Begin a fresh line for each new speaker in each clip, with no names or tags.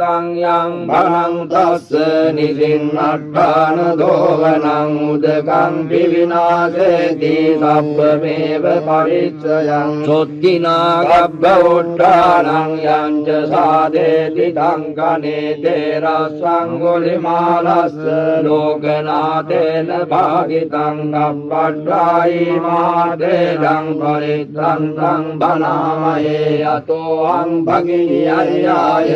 මනිත්තං යං භනං තස්ස නිසින්නට්ඨාන දෝවනං උදකං විවිනාශේති සබ්බමේව පරිච්ඡයං සොත්තිනා ගබ්බ උට්ඨානං යං ච සාදේති තංකනේ තේරස්සං ගුලිමාලස්ස ලෝකනාතේන භාගිතං ගබ්බට්ඨායි මාදේදං පරිත්තං බනාමයේ අතෝං භගිනි අරියාය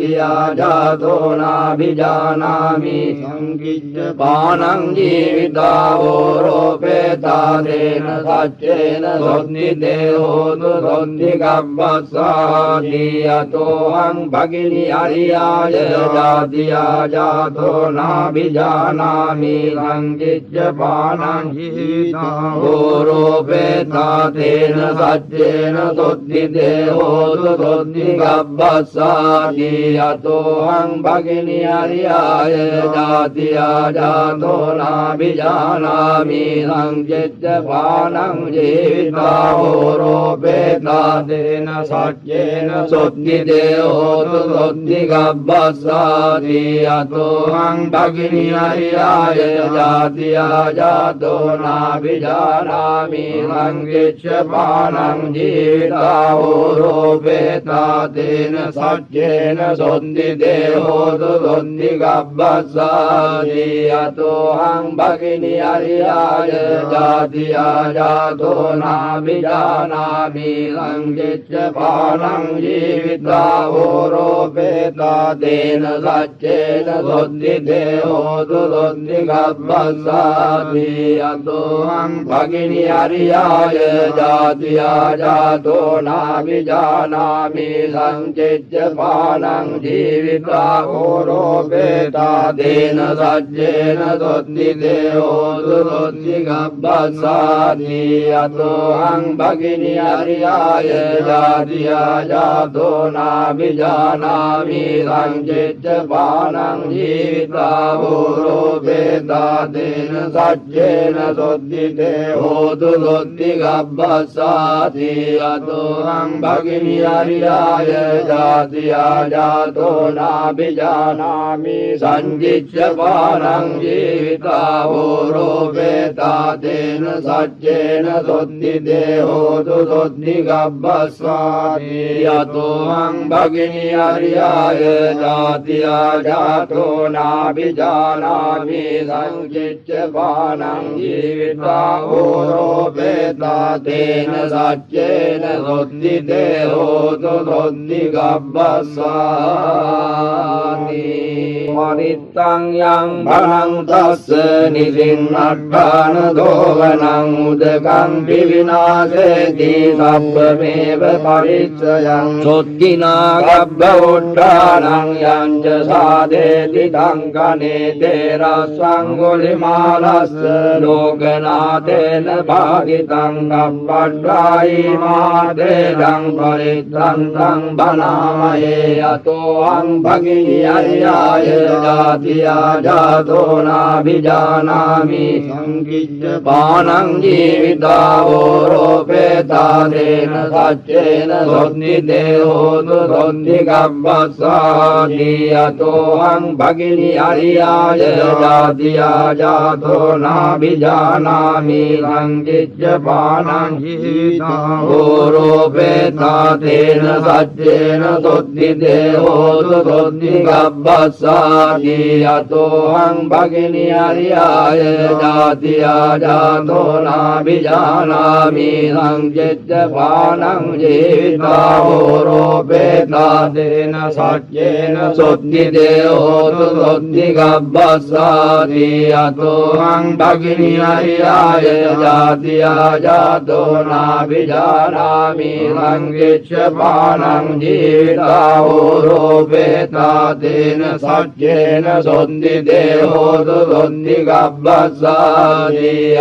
ජාතියා ජාතෝ නාභිජානාමි සංකිච්ඡ පානං ජීවිතාවෝ රෝපේතාදේන සච්චේන සොත්ති දේහෝතු සොත්ති ගබ්බස්සාති අතෝං භගිනි අරියාය ජාතියා ජාතෝ නාභිජානාමි සංකිච්ඡ පානං ජීවිතාවෝ රෝපේතාදේන සච්චේන සොත්ති දේහෝතු සොත්ති ගබ්බස්සාති අතෝං භගිනි අරියාය ජාතියා ජාතෝ නාභිජානාමි සංකිච්ඡ පානං ජීවිතාවෝ රෝපේතාදේන සච්චේන සොත්ති දේහෝතු සොත්ති ගබ්බස්සාති අතෝං භගිනි අරියාය ජාතියා ජාතෝ නාභිජානාමි සංකිච්ඡ පානං ජීවිතාවෝ රෝපේතාදේන සච්චේන සොත්ති දේහෝතු සොත්ති ගබ්බස්සාති අතෝං භගිනි අරියාය ජාතියා ජාතෝ නාභිජානාමි සංකිච්ඡ පානං ජීවිතාවෝ රෝපේතාදේන සච්චේන සොත්ති දේහෝතු සොත්ති ගබ්බස්සාති අතෝං භගිනි අරියාය ජාතියා ජාතෝ නාභිජානාමි සංකිච්ඡ පානං ජීවිතාවෝ රෝපේතාදේන සච්චේන සොත්ති දේහෝතු සොත්ති ගබ්බස්සාති අතෝං භගිනි අරියාය ජාතියා ජාතෝ නාභිජානාමි සංකිච්ඡ පානං ජීවිතාවෝ රෝපේතාදේන සච්චේන සොත්ති දේහෝතු සොත්ති ගබ්බස්සාති අතෝං භගිනි අරියාය ජාතියා ජාතෝ නාභිජානාමි සංකිච්ඡ පානං ජීවිතාවෝ රෝපේතාදේන සච්චේන සොත්ති දේහෝතු සොත්ති ගබ්බස්සාති අතෝං භගිනි අරියාය ජාතියා ජාතෝ නාභිජානාමි සංකිච්ඡ පානං ජීවිතාවෝ රෝපේතාදේන සච්චේන සොත්ති දේහෝතු සොත්ති ගබ්බස්සාති මනිත්තං යං භනං තස්ස නිසින්නට්ඨාන දෝවනං උදකං විවිනාශේති සබ්බමේව පරිච්ඡයං සොත්තිනා ගබ්බ උට්ඨානං යං ච සාදේති තංකනේ තේරස්සං ගුලිමාලස්ස ලෝකනාතේන භාගිතං ගබ්බට්ඨායි මාදේදං පරිත්තං බනාමයේ අතෝං භගිනි අරියාය ජාතියා ජාතෝ නාභිජානාමි සංකිච්ඡ පානං ජීවිතාවෝ රෝපේතාදේන සච්චේන සොත්ති දේහෝතු සොත්ති ගබ්බස්සාති අතෝං භගිනි අරියාය ජාතියා ජාතෝ නාභිජානාමි සංකිච්ඡ පානං ජීවිතාවෝ රෝපේතාදේන සච්චේන සොත්ති දේහෝතු සොත්ති ගබ්බස්සාති අතෝං භගිනි අරියාය ජාතියා ජාතෝ නාභිජානාමි සංකිච්ඡ පානං ජීවිතාවෝ රෝපේතාදේන සච්චේන සොත්ති දේහෝතු සොත්ති ගබ්බස්සාති අතෝං භගිනි අරියාය ජාතියා ජාතෝ නාභිජානාමි සංකිච්ඡ පානං ජීවිතාවෝ රෝපේතාදේන සච්චේන सच्चेन सोन्दिते होतु सोन्दिगब्बस्सादि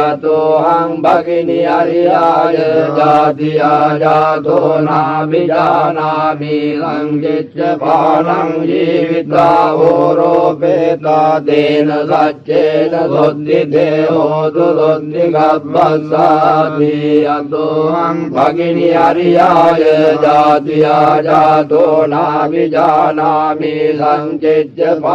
अतोऽहं भगिनी अर्याय जातिया जातो नाभिजानामि लङ्घिच्यमानं जीविता होरोपेता तेन सच्चेन सोन्दिते होतु सोन्दिगब्बस्सादि अतोऽहं भगिनी अर्याय जातिया जातो नाभिजानामि लङ्घिच्यमानं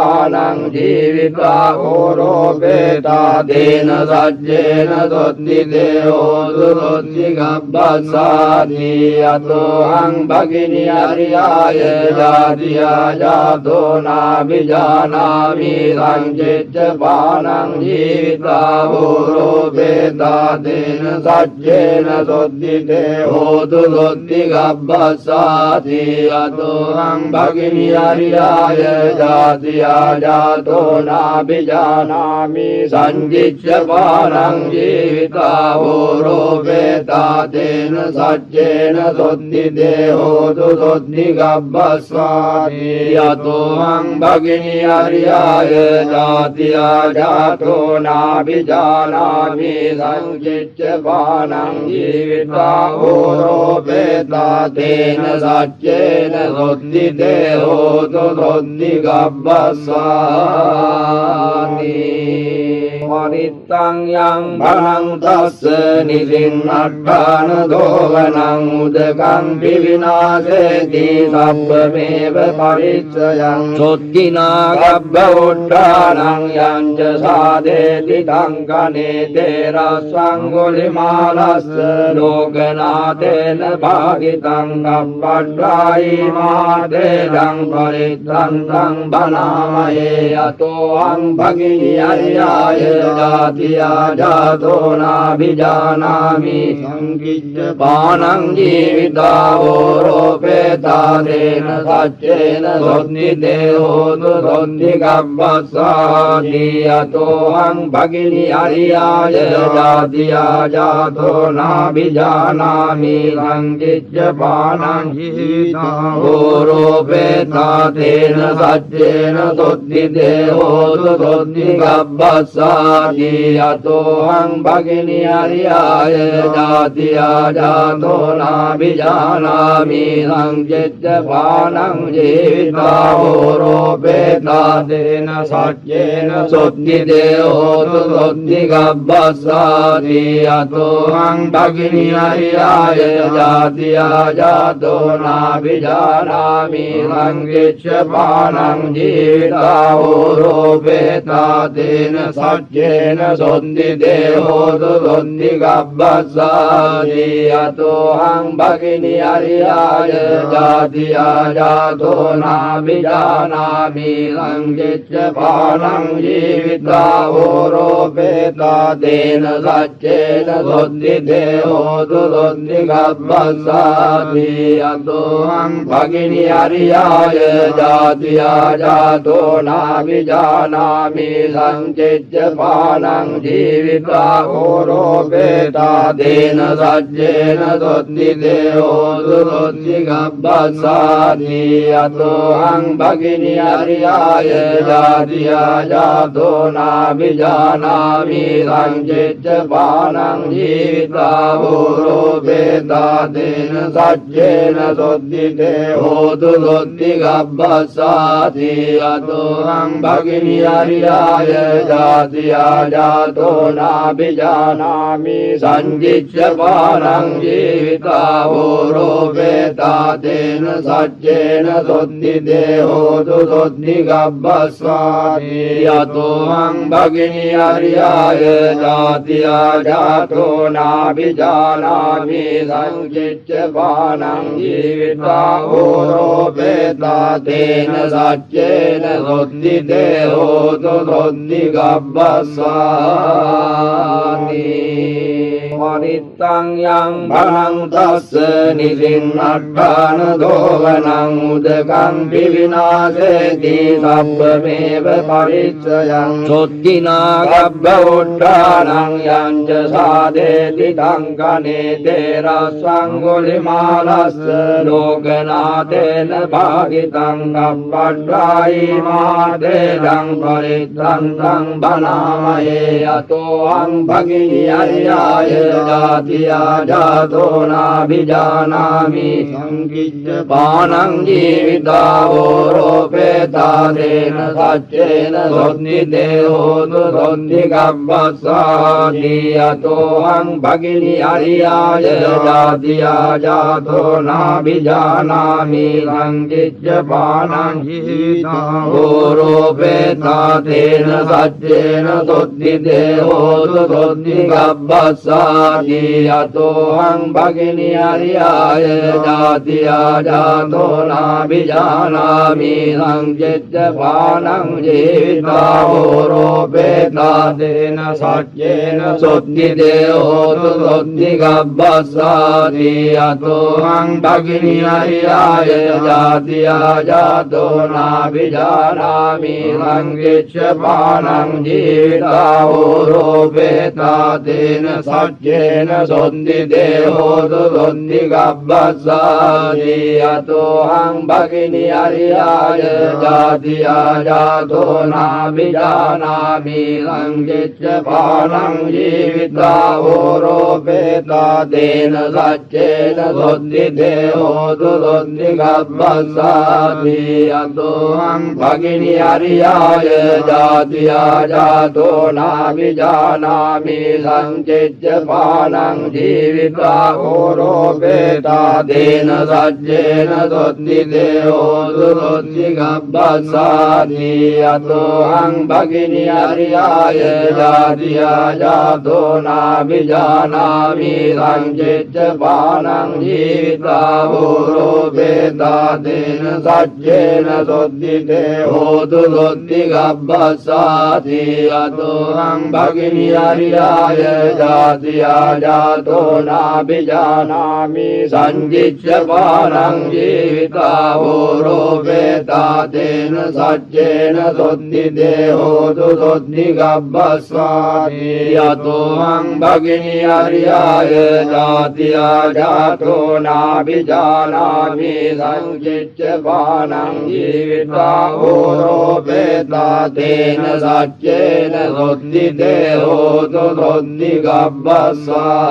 जीविता होरोपेता तेन सच्चेन सोन्दिते होतु सोन्दिगब्बस्सादि अतोऽहं भगिनी अर्याय जातिया जातो नाभिजानामि लङ्घिच्यमानं जीविता होरोपेता तेन सच्चेन सोन्दिते होतु सोन्दिगब्बस्सादि अतोऽहं भगिनी अर्याय जातिया जातो नाभिजानामि सञ्जिच्यमानं जीविता होरोपेता तेन सच्चेन सोन्दिते होतु सोन्दिगब्बस्सादि अतोऽहं भगिनी अर्याय जातिया जातो नाभिजानामि सञ्जिच्यमानं जीविता होरोपेता तेन सच्चेन सोन्दिते होतु सोन्दिगब्बस्सादि मरित्तं यं भणं तस्य निसिन्नट्टान धोवनं उदकं विविनाशेति सब्बमेव परिचयं चोत्किना गब्बवुट्टानं यं च साधेति टङ्कनेते रस्वङ्गुलिमालस्य लोकनाथेन भागितं गब्बट्टायि मादेदं परित्रन्तं बनामहे अतोऽहं भगिनी अर्याय जातिया जातो नाभिजानामि सङ्गिच्यमानं जीविता होरोपेता तेन सच्चेन सोन्दिते होतु सोन्दिगब्बस्सादि अतोऽहं भगिनी अर्याय जातिया जातो नाभिजानामि सङ्गिच्यमानं जीविता होरोपेता तेन सच्चेन सोन्दिते होतु सोन्दिगब्बस्सादि अतोऽहं भगिनी अर्याय जातिया जातो नाभिजानामि सञ्चित्यमानं जीविता होरोपेता तेन सच्चेन सोन्दिते होतु सोन्दिगब्बस्सादि अतोऽहं भगिनी अर्याय जातिया जातो नाभिजानामि सञ्चित्यमानं जीविता होरोपेता तेन सच्चेन सोन्दिते होतु सोन्दिगब्बस्सादि अतोऽहं भगिनी अर्याय जातिया जातो नाभिजानामि सञ्चित्यमानं जीविता होरोपेता तेन सच्चेन सोन्दिते होतु सोन्दिगब्बस्सादि अतोऽहं भगिनी अर्याय जातिया जातो नाभिजानामि सञ्चित्यमानं जीविता होरोपेता तेन सच्चेन सोन्दिते होतु सोन्दिगब्बस्सादि अतोऽहं भगिनी अर्याय जातिया जातो नाभिजानामि सञ्चित्यमानं जीविता होरोपेता तेन सच्चेन सोन्दिते होतु सोन्दिगब्बस्सादि अतोऽहं भगिनी अर्याय जातिया जातो नाभिजानामि सञ्चित्यमानं जीविता होरोपेता तेन सच्चेन सोन्दिते होतु सोन्दिगब्बस्सादि अतोऽहं भगिनी अर्याय जातिया जातो नाभिजानामि सञ्चित्यमानं जीविता होरोपेता तेन सच्चेन सोन्दिते होतु सोन्दिगब्बस्सादि මනිත්තං යං භනං තස්ස නිසින්නට්ඨාන දෝවනං උදකං විවිනාශේති සබ්බමේව පරිච්ඡයං සොත්තිනා ගබ්බ උට්ඨානං යං ච සාදේති තංකනේ තේරස්සං ගුලිමාලස්ස ලෝකනාතේන භාගිතං ගබ්බඩ්ඩායි මාදේදං පරිත්තං බනාමයේ අතෝ අං භගිනි අරියාය ජාතියා ජාතෝ නාභිජානාමි සංකිච්ඡ පානං ජීවිතාවෝ රෝපේතාදේන සච්චේන සොත්ති දේහෝතු සොත්ති ගබ්බස්සාති අතෝ අං භගිනි අරියාය ජාතියා ජාතෝ නාභිජානාමි සංකිච්ඡ පානං ජීවිතාවෝ රෝපේතාදේන සච්චේන සොත්ති දේහෝතු සොත්ති ගබ්බස්සාති අතෝ අං භගිනි අරියාය ජාතියා ජාතෝ නාභිජානාමි සංකිච්ඡ පානං ජීවිතාවෝ රෝපේතාදේන සච්චේන සොත්ති දේහෝතු සොත්ති ගබ්බස්සාති අතෝ අං භගිනි අරියාය ජාතියා ජාතෝ නාභිජානාමි සංකිච්ඡ පානං ජීවිතාවෝ රෝපේතාදේන සච්චේන සොත්ති දේහෝතු සොත්ති ගබ්බස්සාති අතෝ අං භගිනි අරියාය ජාතියා ජාතෝ නාභිජානාමි සංකිච්ඡ පානං ජීවිතාවෝ රෝපේතාදේන සච්චේන සොත්ති දේහෝතු සොත්ති ගබ්බස්සාති අතෝ අං භගිනි අරියාය ජාතියා ජාතෝ නාභිජානාමි සංකිච්ඡ පානං ජීවිතාවෝ රෝපේතාදේන සච්චේන සොත්ති දේහෝතු සොත්ති ගබ්බස්සාති අතෝ අං භගිනි අරියාය ජාතියා ජාතෝ නාභිජානාමි සංකිච්ඡ පානං ජීවිතාවෝ රෝපේතාදේන සච්චේන සොත්ති දේහෝතු සොත්ති ගබ්බස්සාති අතෝ අං භගිනි අරියාය ජාතියා ජාතෝ නාභිජානාමි සංකිච්ඡ පානං ජීවිතාවෝ රෝපේතාදේන සච්චේන සොත්ති දේහෝතු සොත්ති ගබ්බස්සාති අතෝ අං භගිනි අරියාය ජාතියා ජාතෝ නාභිජානාමි සංකිච්ඡ පානං ජීවිතාවෝ රෝපේතාදේන සච්චේන සොත්ති දේහෝතු සොත්ති ගබ්බස්සාති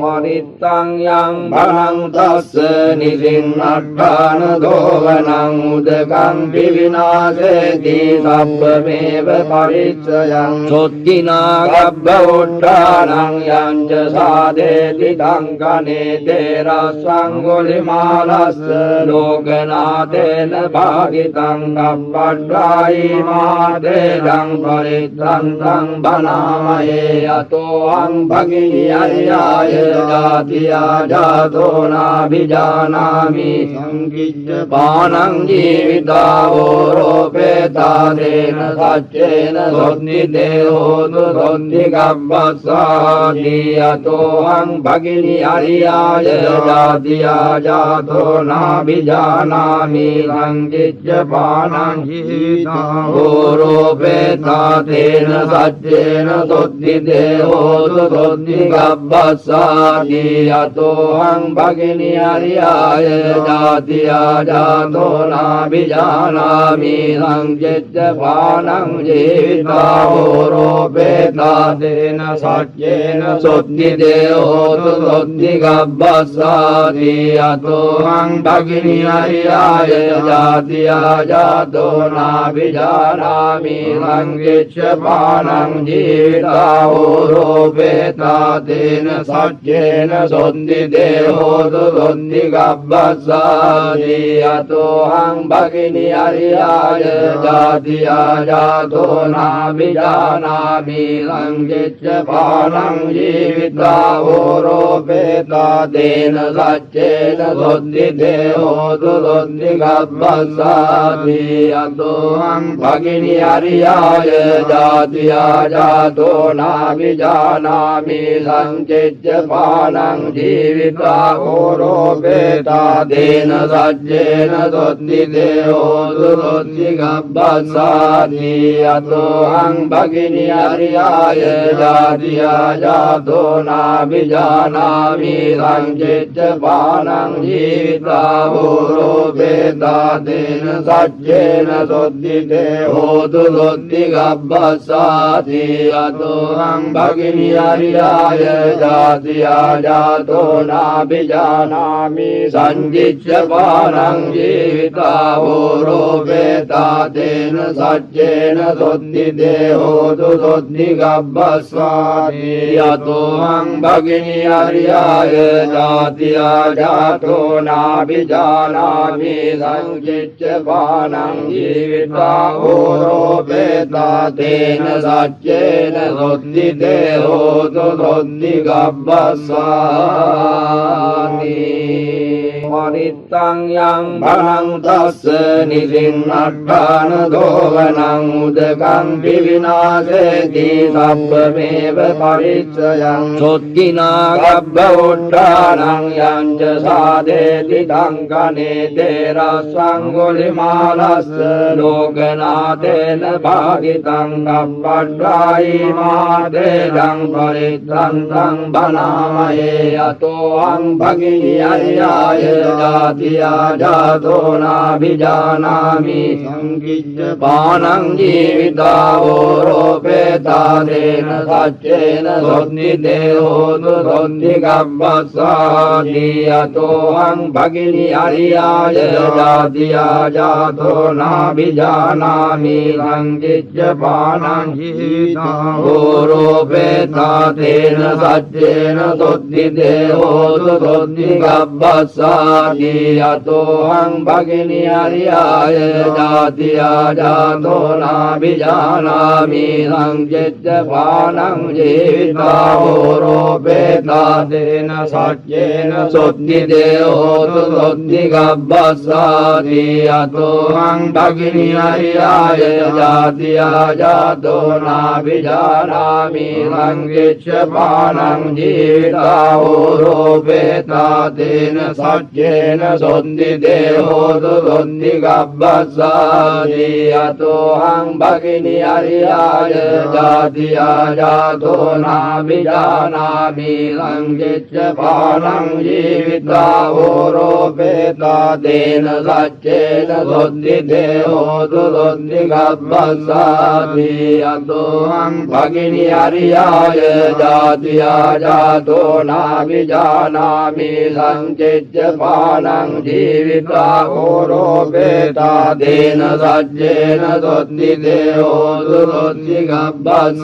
මනිත්තං යං භනං තස්ස නිසින්නට්ඨාන දෝවනං උදකං විවිනාශේති සබ්බමේව පරිච්ඡයං සොත්තිනා ගබ්බ උට්ඨානං යං ච සාදේති තංකනේ තේරස්සං ගුලිමාලස්ස ලෝකනාතේන භාගිතං ගබ්බඩ්ඩායි මාදේදං පරිත්තං බනාමයේ අතෝ අං භගිනි අරියාය ජාතියා ජාතෝ නාභිජානාමි සංකිච්ඡ පානං ජීවිතාවෝ රෝපේතාදේන සච්චේන සොත්ති දේහෝතු සොත්ති ගබ්බස්සාති අතෝ අං භගිනි අරියාය ජාතියා ජාතෝ නාභිජානාමි සංකිච්ඡ පානං ජීවිතාවෝ රෝපේතාදේන සච්චේන සොත්ති දේහෝතු සොත්ති ගබ්බස්සාති අතෝ අං භගිනි අරියාය ජාතියා ජාතෝ නාභිජානාමි සංකිච්ඡ පානං ජීවිතාවෝ රෝපේතාදේන සච්චේන සොත්ති දේහෝතු සොත්ති ගබ්බස්සාති අතෝ අං භගිනි අරියාය ජාතියා ජාතෝ නාභිජානාමි සංකිච්ඡ පානං ජීවිතාවෝ රෝපේතාදේන සච්චේන सच्चेन सोन्दिते होतु सोन्दिगब्बस्सादि अतोऽहं भगिनी अर्याय जातिया जातो नाभिजानामि लङ्घिच्च पानं जीविता होरोपेता तेन सच्चेन सोन्दिते होतु सोन्दिगब्बस्सादि अतोऽहं भगिनी अर्याय जातिया जातो नाभिजानामि लङ्घिच्च पानं जीविता होरोपेता तेन सच्चेन सोन्दिते होतु सोन्दिगब्बस्सादि अतोऽहं भगिनी अर्याय जातिया जातो नाभिजानामि लङ्घिच्च पानं जीविता होरोपेता तेन सच्चेन सोन्दिते होतु सोन्दिगब्बस्सादि अतोऽहं भगिनी अर्याय जातिया जातो नाभिजानामि लङ्घिच्च पानं जीविता होरोपेता तेन सच्चेन सोन्दिते होतु सोन्दिगब्बस्सादि अतोऽहं भगिनी अर्याय जातिया जातो नाभिजानामि लङ्घिच्च पानं जीविता होरोपेता तेन सच्चेन सोन्दिते होतु सोन्दिगब्बस्सादि परित्तं यं भनं तस्य निसिन्नट्टान धोवनं उदकं विविनाशेति सप्पमेव परिचयं सोद्गिना गब्बवुड्डानं यं च साधेति टङ्कनेते रस्वङ्गुलिमालस्य लोकनाथेन भागितं गब्बड्डायि मादेदं परित्रन्तं बनामहे अतोऽहं भगिनी अर्याय जातिया जातो नाभिजानामि लङ्घिच्च पानं जीविता होरोपेता तेन सच्चेन सोन्दिते होतु सोन्दिगब्बस्सादि अतोऽहं भगिनी अर्याय जातिया जातो नाभिजानामि लङ्घिच्च पानं जीविता होरोपेता तेन सच्चेन सोन्दिते होतु सोन्दिगब्बस्सादि अतोऽहं भगिनी अर्याय जातिया जातो नाभिजानामि लङ्घिच्च पानं जीविता होरोपेता तेन सच्चेन सोन्दिते होतु सोन्दिगब्बस्सादि अतोऽहं भगिनी अर्याय जातिया जातो नाभिजानामि लङ्घिच्च पानं जीविता होरोपेता तेन सच्चेन सोन्दिते होतु सोन्दिगब्बस्सादि अतोऽहं भगिनी अर्याय जातिया जातो नाभिजानामि लङ्घिच्च पानं जीविता होरोपेता तेन सच्चेन सोन्दिते होतु सोन्दिगब्बस्सादि अतोऽहं भगिनी अर्याय जातिया जातो नाभिजानामि लङ्घिच्च पानं जीविता होरोपेता तेन सच्चेन सोन्दिते होतु सोन्दिगब्बस्सादि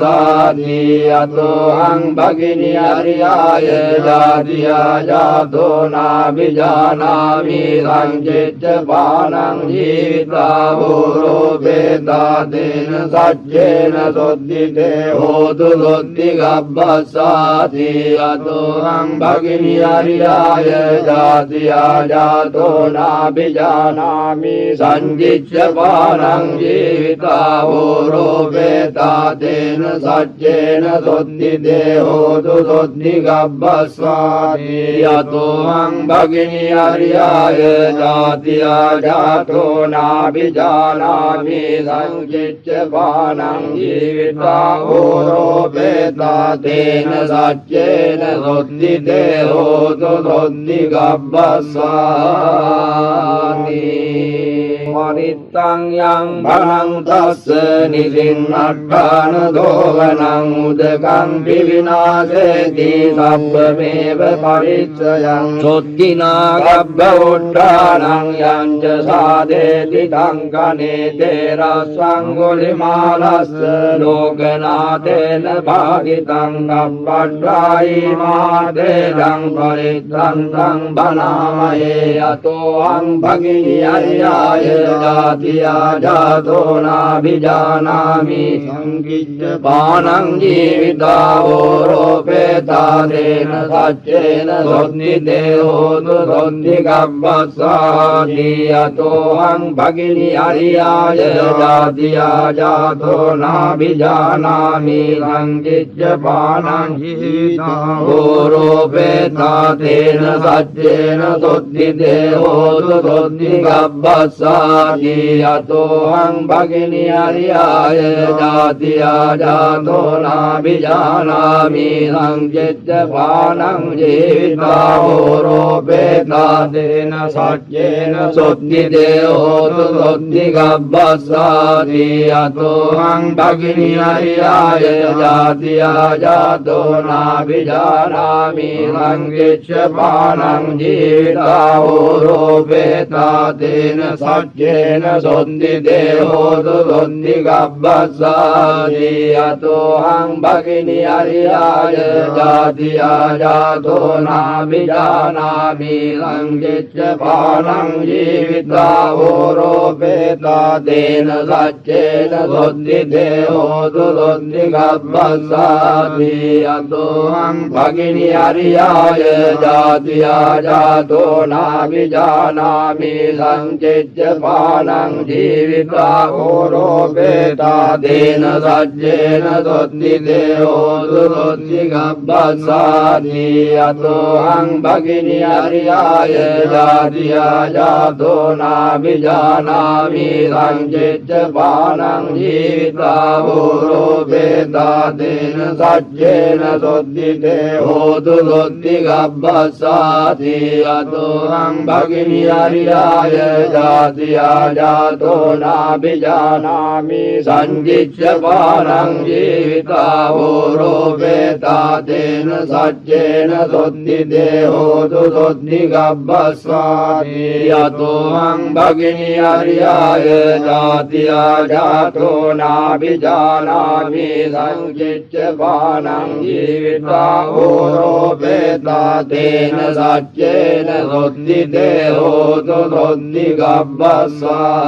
अतोऽहं भगिनी अर्याय जातिया जातो नाभिजानामि लङ्घिच्च पानं जीविता होरोपेता तेन सच्चेन सोन्दिते होतु सोन्दिगब्बस्सादि अतोऽहं भगिनी अर्याय जातिया जातो नाभिजानामि लङ्घिच्च पानं जीविता होरोपेता तेन सच्चेन सोन्दिते होतु सोन्दिगब्बस्सादि अतोऽहं भगिनी अर्याय जातिया जातो नाभिजानामि लङ्घिच्च पानं जीविता होरोपेता तेन सच्चेन सोन्दिते होतु सोन्दिगब्बस्सादि පරිත්තං යං භනං තස්ස නිසින්නට්ඨාන දෝවනං උදකං විවිනාශේති සබ්බමේව පරිච්ඡයං සොත්තිනා ගබ්බ උට්ඨානං යං ච සාදේති තංකනේ තේරස්සං ගුලිමාලස්ස ලෝකනාතේන භාගිතං ගබ්බට්ඨායි මාදේදං පරිත්තං බනාමයේ අතෝ අං භගිනි අරියාය ජාතියා ජාතෝ නාභිජානාමි සංකිච්ඡ පානං ජීවිතාවෝ රෝපේතාදේන සච්චේන සොත්ති දේහෝතු සොත්ති ගබ්බස්සාති අතෝ අං භගිනි අරියාය ජාතියා ජාතෝ නාභිජානාමි සංකිච්ඡ පානං ජීවිතාවෝ රෝපේතාදේන සච්චේන සොත්ති දේහෝතු සොත්ති ගබ්බස්සාති අතෝ අං භගිනි අරියාය ජාතියා ජාතෝ නාභිජානාමි සංකිච්ඡ පානං ජීවිතාවෝ රෝපේතාදේන සච්චේන සොත්ති දේහෝතු සොත්ති ගබ්බස්සාති අතෝ අං භගිනි අරියාය ජාතියා ජාතෝ නාභිජානාමි සංකිච්ඡ පානං ජීවිතාවෝ රෝපේතාදේන සච්චේන සොත්ති දේහෝතු සොත්ති ගබ්බස්සාති අතෝ අං භගිනි අරියාය ජාතියා ජාතෝ නාභිජානාමි සංකිච්ඡ පානං ජීවිතාවෝ රෝපේතාදේන සච්චේන සොත්ති දේහෝතු සොත්ති ගබ්බස්සාති අතෝ අං භගිනි අරියාය ජාතියා ජාතෝ නාභිජානාමි සංකිච්ඡ පානං ජීවිතාවෝ රෝපේතාදේන සච්චේන සොත්ති දේහෝතු සොත්ති ගබ්බස්සාති අතෝ අං භගිනි අරියාය ජාතියා ජාතෝ නාභිජානාමි සංකිච්ඡ පානං ජීවිතාවෝ රෝපේතාදේන සච්චේන සොත්ති දේහෝතු සොත්ති ගබ්බස්සාති අතෝ අං භගිනි අරියාය ජාතියා ජාතෝ නාභිජානාමි සංකිච්ඡ පානං ජීවිතාවෝ රෝපේතාදේන සච්චේන සොත්ති දේහෝතු සොත්ති ගබ්බස්සාති අතෝ අං භගිනි අරියාය ජාතියා ජාතෝ නාභිජානාමි සංකිච්ඡ පානං ජීවිතාවෝ රෝපේතාදේන සච්චේන සොත්ති දේහෝතු සොත්ති ගබ්බස්සාති